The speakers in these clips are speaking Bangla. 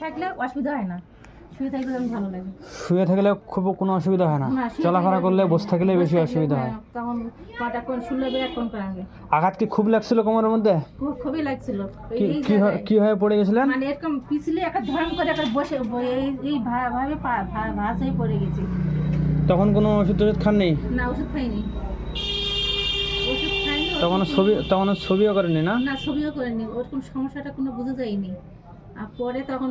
থাকলে অসুবিধা হয় না, শুয়ে থাকলে আমার ভালো লাগে। শুয়ে থাকলে খুব কোনো অসুবিধা হয় না, চলাফেরা করলে বসে থাকলে বেশি অসুবিধা হয়। তখন পাটা কোন শুলে বের কোন করে আনবে। আঘাত কি খুব লাগছিল কোমরের মধ্যে? খুবই লাগছিল। কি হয়ে পড়ে গেছিলেন? মানে এরকম পিছলে একটা ধরন করে একটা বসে এই ভাবে ভাঁজ হয়ে পড়ে গেছে। তখন কোনো ওষুধ খাননি? না, ওষুধ খাইনি। ওষুধ খাইনি। তখন ছবিও করেনি? না না, ছবিও করেনি। ওরকম সমস্যাটা কোনো বোঝা যায়নি। আর পরে তখন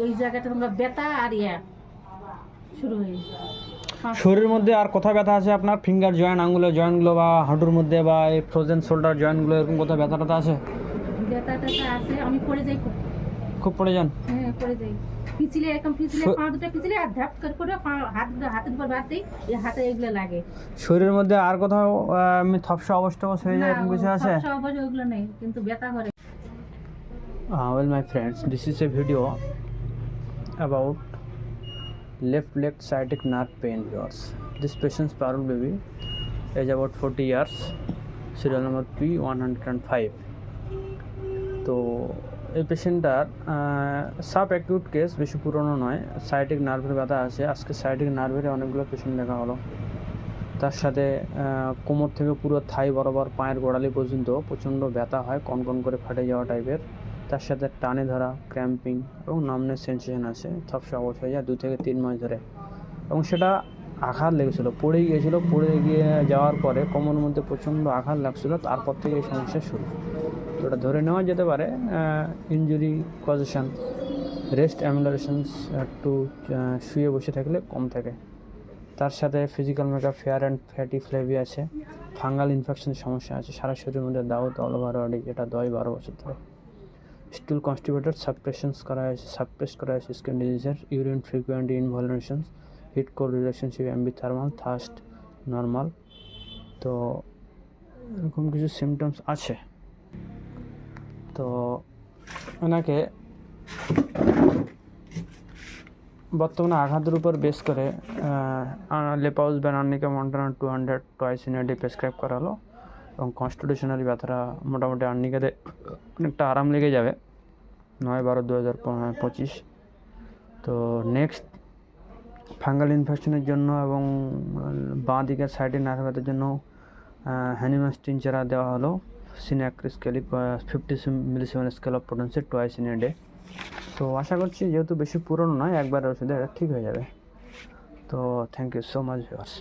ওই জায়গাটা ব্যথা আর শুরু হয়ে। শরীরের মধ্যে আর কোথায় ব্যথা আছে আপনার? ফিঙ্গার জয়েন্ট, আঙ্গুলের জয়েন্টগুলো বা হাঁটুর মধ্যে বা এই ফ্রোজেন শোল্ডার জয়েন্টগুলো, এরকম কোথাও ব্যথা ট্যাথা আছে? ব্যথাটা আছে, আমি পড়ে যাই খুব পড়ে যান? হ্যাঁ, পড়ে যাই। পিছলে এরকম পিছলে পা দুটো পিছলে আর ধাপ করে হাতের উপর বাদ দিই, এই হাতে এগুলো লাগে। শরীরের মধ্যে আর কোথাও আমি থপসা অবস্থা হয়ে যায় এরকম কিছু আছে? থপসা অবস্থা ওগুলো নেই, কিন্তু ব্যথা করে। Well, my friends, this is a video about left leg sciatic nerve pain viewers. This patient's Parul baby, age about 40 years, serial number P105. তো এই পেশেন্টটার সাব অ্যাকিউট কেস, বেশি পুরনো নয়, সাইটিক নার্ভের ব্যথা আছে। আজকে সাইটিক নার্ভের অনেকগুলো পেশেন্ট দেখা হলো। তার সাথে কোমর থেকে পুরো থাই বরাবর পায়ের গোড়ালি পর্যন্ত প্রচণ্ড ব্যথা হয়, কনকন করে ফাটে যাওয়া টাইপের। তার সাথে টানে ধরা, ক্র্যাম্পিং এবং নামনেস সেন্সেশন আছে। থপসা অবস্থা হয়ে যায় 2 থেকে 3 মাস ধরে, এবং সেটা আঘাত লেগেছিলো, পড়ে গিয়েছিলো। পড়ে গিয়ে যাওয়ার পরে কোমরের মধ্যে প্রচণ্ড আঘাত লাগছিলো, তারপর থেকে এই সমস্যা শুরু। তো ওটা ধরে নেওয়া যেতে পারে ইনজুরি কজেশন, রেস্ট অ্যামিউলারেশনস, একটু শুয়ে বসে থাকলে কম থাকে। তার সাথে physical makeup, fair and fatty flabby আছে। ফাঙ্গাল ইনফেকশনের সমস্যা আছে, সারা শরীরের মধ্যে দাউদ অল ওভার বডি, যেটা 10-12 বছর ধরে। স্টুল কনস্টিপেটেড, সাপ্রেস করা হয়েছে স্কিন ডিজিজের, urine frequent involutions, heat cold relationship, ambithermal, thirst normal. তো এরকম কিছু সিমটমস আছে। তো ওনাকে বর্তমানে আঘাতের উপর বেস করে লেপাউস arnica montana 200 twice in a day prescribe করা হলো, এবং কনস্টিটিউশনালি ব্যথাটা মোটামুটি আর্নিকাতে অনেকটা আরাম লেগে যাবে 9/12/2025। তো নেক্সট ফাঙ্গাল ইনফেকশনের জন্য এবং বাঁ দিকের সাইডে নার্ভ ব্যথার জন্য হ্যানিমাস টিনচারা দেওয়া হলো, সিনাক্রিস্কেলিক 50 millesimal scale of potency twice in a day. তো আশা করছি যেহেতু বেশি পুরনো নয়, একবার ওষুধে ঠিক হয়ে যাবে। তো thank you so much viewers.